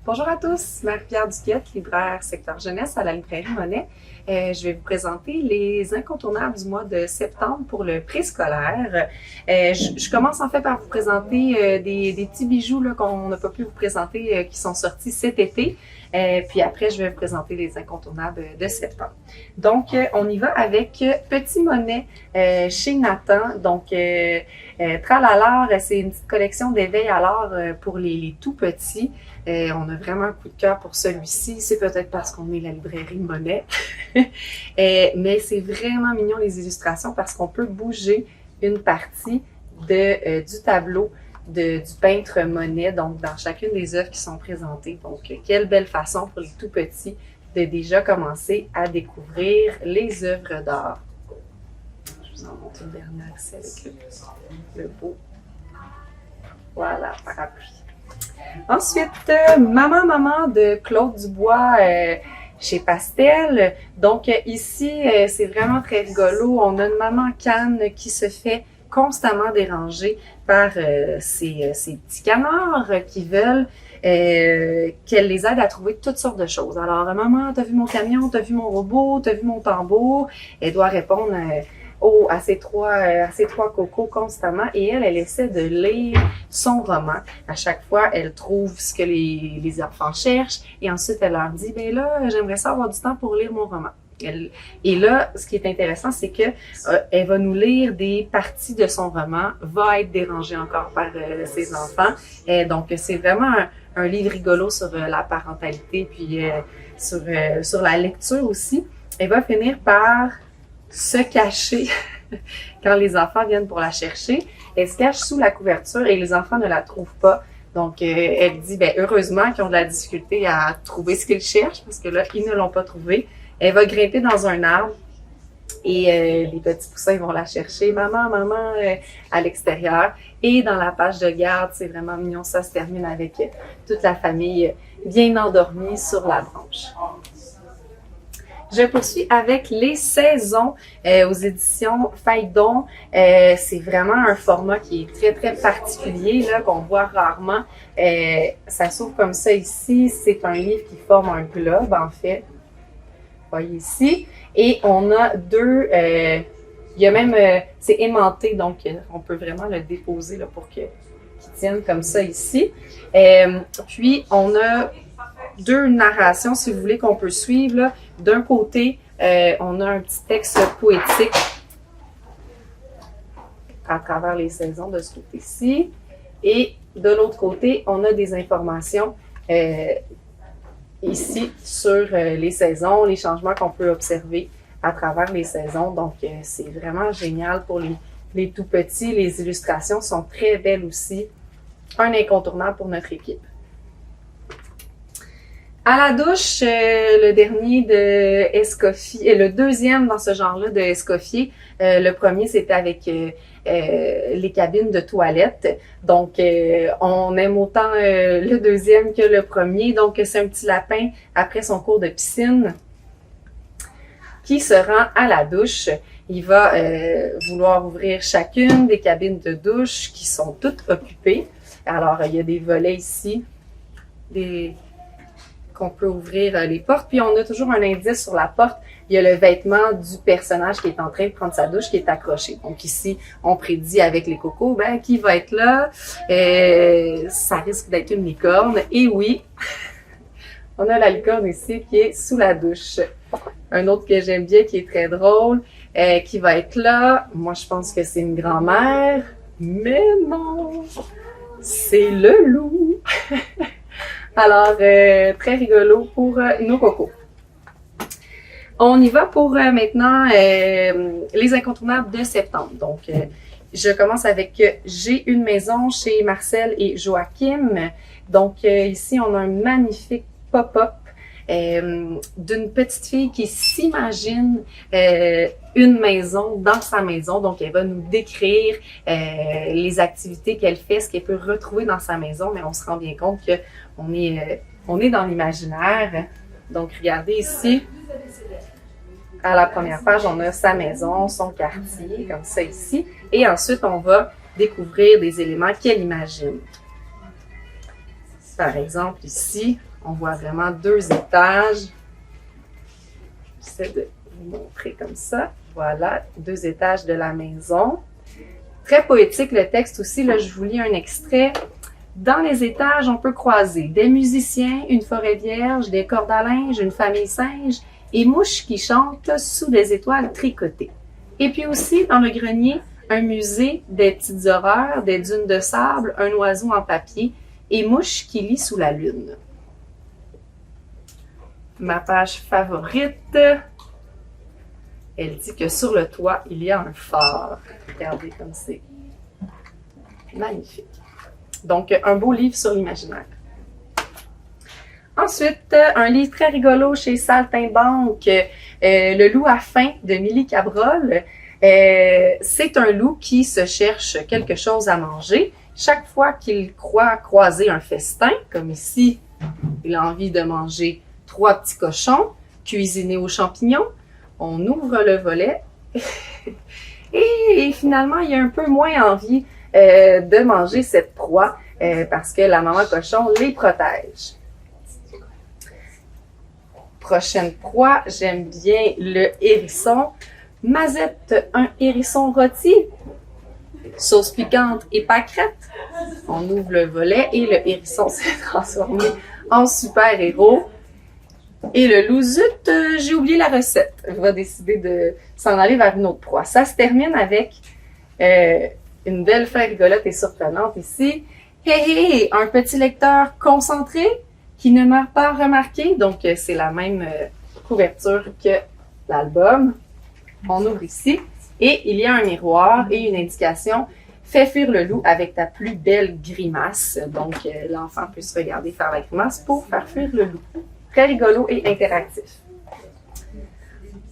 Bonjour à tous, Marie-Pierre Duquette, libraire secteur jeunesse à la librairie Monet. Je vais vous présenter les incontournables du mois de septembre pour le préscolaire. Je commence en fait par vous présenter des petits bijoux qu'on n'a pas pu vous présenter qui sont sortis cet été. Puis après, je vais vous présenter les incontournables de septembre. Donc, on y va avec Petit Monet chez Nathan. Donc, Tralala, c'est une petite collection d'éveil à l'art pour les tout petits. On a vraiment un coup de cœur pour celui-ci. C'est peut-être parce qu'on est la librairie Monet. Mais c'est vraiment mignon les illustrations parce qu'on peut bouger une partie du tableau du peintre Monet, donc dans chacune des œuvres qui sont présentées. Donc, quelle belle façon pour les tout petits de déjà commencer à découvrir les œuvres d'art. Je vous en montre une dernière ici avec le beau. Voilà, parapluie. Ensuite, Maman de Claude Dubois chez Pastel. Donc ici, c'est vraiment très rigolo. On a une maman canne qui se fait constamment déranger par ces petits canards qui veulent qu'elle les aide à trouver toutes sortes de choses. Alors, maman, t'as vu mon camion, t'as vu mon robot, t'as vu mon tambour? Elle doit répondre à ces trois cocos constamment et elle essaie de lire son roman. À chaque fois, elle trouve ce que les enfants cherchent et ensuite elle leur dit, ben là, j'aimerais ça avoir du temps pour lire mon roman. Et là, ce qui est intéressant, c'est que elle va nous lire des parties de son roman, va être dérangée encore par ses enfants. Donc, c'est vraiment un livre rigolo sur la parentalité puis sur la lecture aussi. Elle va finir par se cacher quand les enfants viennent pour la chercher. Elle se cache sous la couverture et les enfants ne la trouvent pas. Donc, elle dit, ben heureusement qu'ils ont de la difficulté à trouver ce qu'ils cherchent parce que là, ils ne l'ont pas trouvé. Elle va grimper dans un arbre et les petits poussins vont la chercher. Maman, à l'extérieur. Et dans la page de garde, c'est vraiment mignon. Ça se termine avec toute la famille bien endormie sur la branche. Je poursuis avec les saisons aux éditions Phaidon. C'est vraiment un format qui est très, très particulier, là, qu'on voit rarement. Ça s'ouvre comme ça ici. C'est un livre qui forme un globe, en fait. Vous voyez ici. Et on a deux... il y a même... c'est aimanté, donc on peut vraiment le déposer là, pour qu'il tienne comme ça ici. Puis, on a deux narrations, si vous voulez, qu'on peut suivre. D'un côté, on a un petit texte poétique à travers les saisons de ce côté-ci. Et de l'autre côté, on a des informations ici sur les saisons, les changements qu'on peut observer à travers les saisons. Donc, c'est vraiment génial pour les tout petits. Les illustrations sont très belles aussi. Un incontournable pour notre équipe. À la douche, le dernier de Escoffier, le deuxième dans ce genre-là de Escoffier. Le premier, c'était avec les cabines de toilette. Donc, on aime autant le deuxième que le premier. Donc, c'est un petit lapin après son cours de piscine qui se rend à la douche. Il va vouloir ouvrir chacune des cabines de douche qui sont toutes occupées. Alors, il y a des volets ici, qu'on peut ouvrir les portes. Puis on a toujours un indice sur la porte. Il y a le vêtement du personnage qui est en train de prendre sa douche qui est accroché. Donc ici, on prédit avec les cocos, ben qui va être là? Ça risque d'être une licorne. Et oui, on a la licorne ici qui est sous la douche. Un autre que j'aime bien qui est très drôle, qui va être là. Moi, je pense que c'est une grand-mère. Mais non! C'est le loup! Alors, très rigolo pour nos cocos. On y va pour maintenant les incontournables de septembre. Donc, je commence avec J'ai une maison chez Marcel et Joachim. Donc, ici, on a un magnifique pop-up d'une petite fille qui s'imagine une maison dans sa maison. Donc, elle va nous décrire les activités qu'elle fait, ce qu'elle peut retrouver dans sa maison, mais on se rend bien compte que on est dans l'imaginaire. Donc, regardez ici, à la première page, on a sa maison, son quartier, comme ça ici. Et ensuite, on va découvrir des éléments qu'elle imagine. Par exemple, ici, On voit vraiment 2 étages. J'essaie de vous montrer comme ça. Voilà, 2 étages de la maison. Très poétique le texte aussi. Là, je vous lis un extrait. Dans les étages, on peut croiser des musiciens, une forêt vierge, des cordes à linge, une famille singe et mouches qui chantent sous des étoiles tricotées. Et puis aussi, dans le grenier, un musée, des petites horreurs, des dunes de sable, un oiseau en papier et mouches qui lit sous la lune. Ma page favorite, elle dit que sur le toit, il y a un phare. Regardez comme c'est magnifique. Donc, un beau livre sur l'imaginaire. Ensuite, un livre très rigolo chez Saltimbanque, Le loup à faim de Milly Cabrol. C'est un loup qui se cherche quelque chose à manger. Chaque fois qu'il croit croiser un festin, comme ici, il a envie de manger 3 petits cochons cuisinés aux champignons. On ouvre le volet et finalement, il a un peu moins envie de manger cette proie parce que la maman cochon les protège. Prochaine proie, j'aime bien le hérisson. Mazette, un hérisson rôti. Sauce piquante et pâquerette. On ouvre le volet et le hérisson s'est transformé en super-héros. Et le loup, zut, j'ai oublié la recette. Il va décider de s'en aller vers une autre proie. Ça se termine avec une belle fin rigolote et surprenante ici. Hé, un petit lecteur concentré qui ne m'a pas remarqué. Donc, c'est la même couverture que l'album. On ouvre ici et il y a un miroir et une indication. Fais fuir le loup avec ta plus belle grimace. Donc, l'enfant peut se regarder faire la grimace pour faire fuir le loup. Très rigolo et interactif.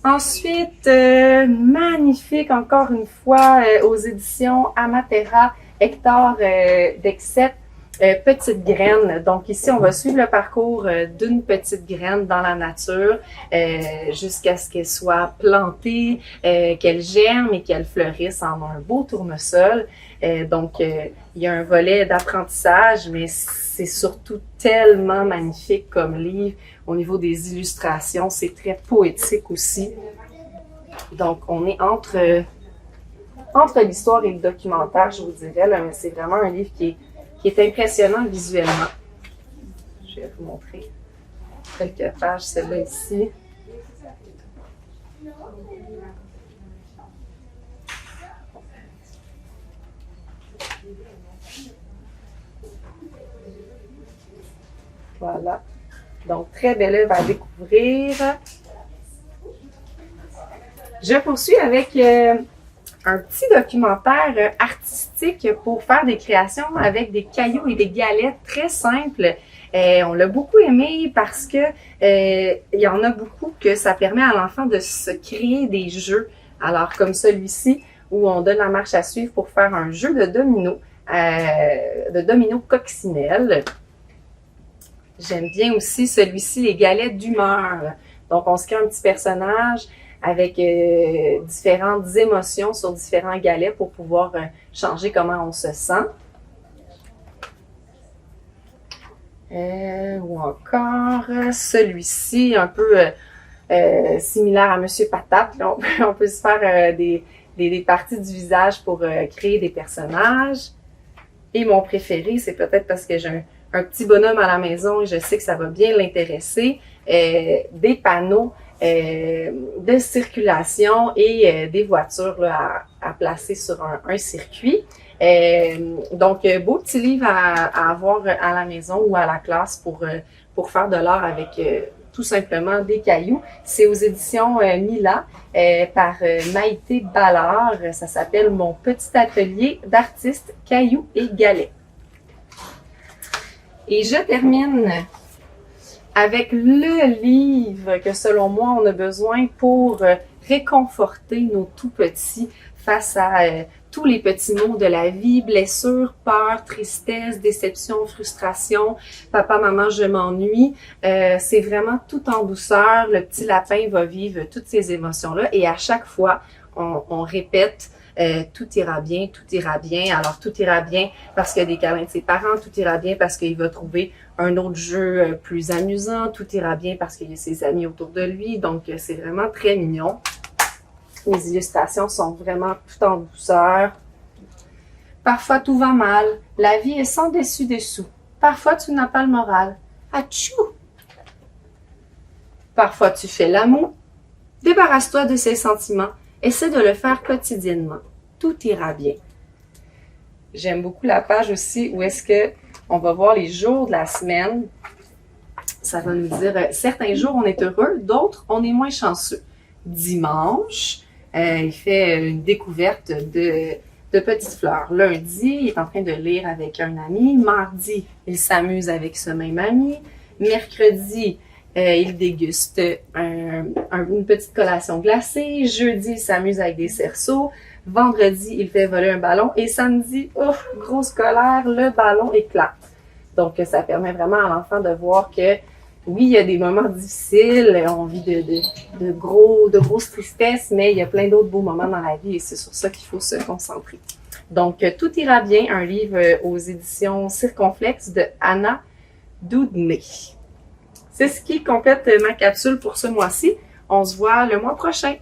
Ensuite, magnifique encore une fois aux éditions Amatera, Hector Dexet, Petite graine. Donc ici, on va suivre le parcours d'une petite graine dans la nature jusqu'à ce qu'elle soit plantée, qu'elle germe et qu'elle fleurisse en un beau tournesol. Donc, il y a un volet d'apprentissage, mais c'est surtout tellement magnifique comme livre. Au niveau des illustrations, c'est très poétique aussi. Donc, on est entre l'histoire et le documentaire, je vous dirais, là, mais c'est vraiment un livre qui est impressionnant visuellement. Je vais vous montrer quelques pages, celle-là ici. Voilà. Donc, très belle œuvre à découvrir. Je poursuis avec un petit documentaire artistique pour faire des créations avec des cailloux et des galettes très simples. On l'a beaucoup aimé parce que il y en a beaucoup que ça permet à l'enfant de se créer des jeux. Alors, comme celui-ci, où on donne la marche à suivre pour faire un jeu de domino coccinelle. J'aime bien aussi celui-ci, les galettes d'humeur. Donc, on se crée un petit personnage avec différentes émotions sur différents galets pour pouvoir changer comment on se sent. Ou encore celui-ci, un peu similaire à Monsieur Patate. Là, on peut se faire des parties du visage pour créer des personnages. Et mon préféré, c'est peut-être parce que j'ai un petit bonhomme à la maison et je sais que ça va bien l'intéresser, des panneaux de circulation et des voitures là, à placer sur un circuit. Donc, beau petit livre à avoir à la maison ou à la classe pour faire de l'art avec tout simplement des cailloux. C'est aux éditions Mila par Maïté Ballard. Ça s'appelle « Mon petit atelier d'artistes, cailloux et galets ». Et je termine avec le livre que, selon moi, on a besoin pour réconforter nos tout-petits face à tous les petits mots de la vie, blessures, peur, tristesse, déception, frustration, papa, maman, je m'ennuie. C'est vraiment tout en douceur. Le petit lapin va vivre toutes ces émotions-là et à chaque fois, on répète Tout ira bien, tout ira bien. Alors, tout ira bien parce qu'il y a des câlins de ses parents, tout ira bien parce qu'il va trouver un autre jeu plus amusant, tout ira bien parce qu'il y a ses amis autour de lui. Donc, c'est vraiment très mignon. Les illustrations sont vraiment tout en douceur. Parfois, tout va mal. La vie est sans dessus-dessous. Parfois, tu n'as pas le moral. Atchou! Parfois, tu fais l'amour. Débarrasse-toi de ces sentiments. Essaie de le faire quotidiennement. Tout ira bien. J'aime beaucoup la page aussi où est-ce que on va voir les jours de la semaine. Ça va nous dire certains jours on est heureux, d'autres on est moins chanceux. Dimanche, il fait une découverte de petites fleurs. Lundi, il est en train de lire avec un ami. Mardi, il s'amuse avec ce même ami. Mercredi, il déguste une petite collation glacée. Jeudi, il s'amuse avec des cerceaux. Vendredi, il fait voler un ballon. Et samedi, grosse colère, le ballon éclate. Donc, ça permet vraiment à l'enfant de voir que oui, il y a des moments difficiles, on vit de grosses tristesses, mais il y a plein d'autres beaux moments dans la vie et c'est sur ça qu'il faut se concentrer. Donc, Tout ira bien, un livre aux éditions Circonflexe de Anna Doudnay. C'est ce qui complète ma capsule pour ce mois-ci. On se voit le mois prochain.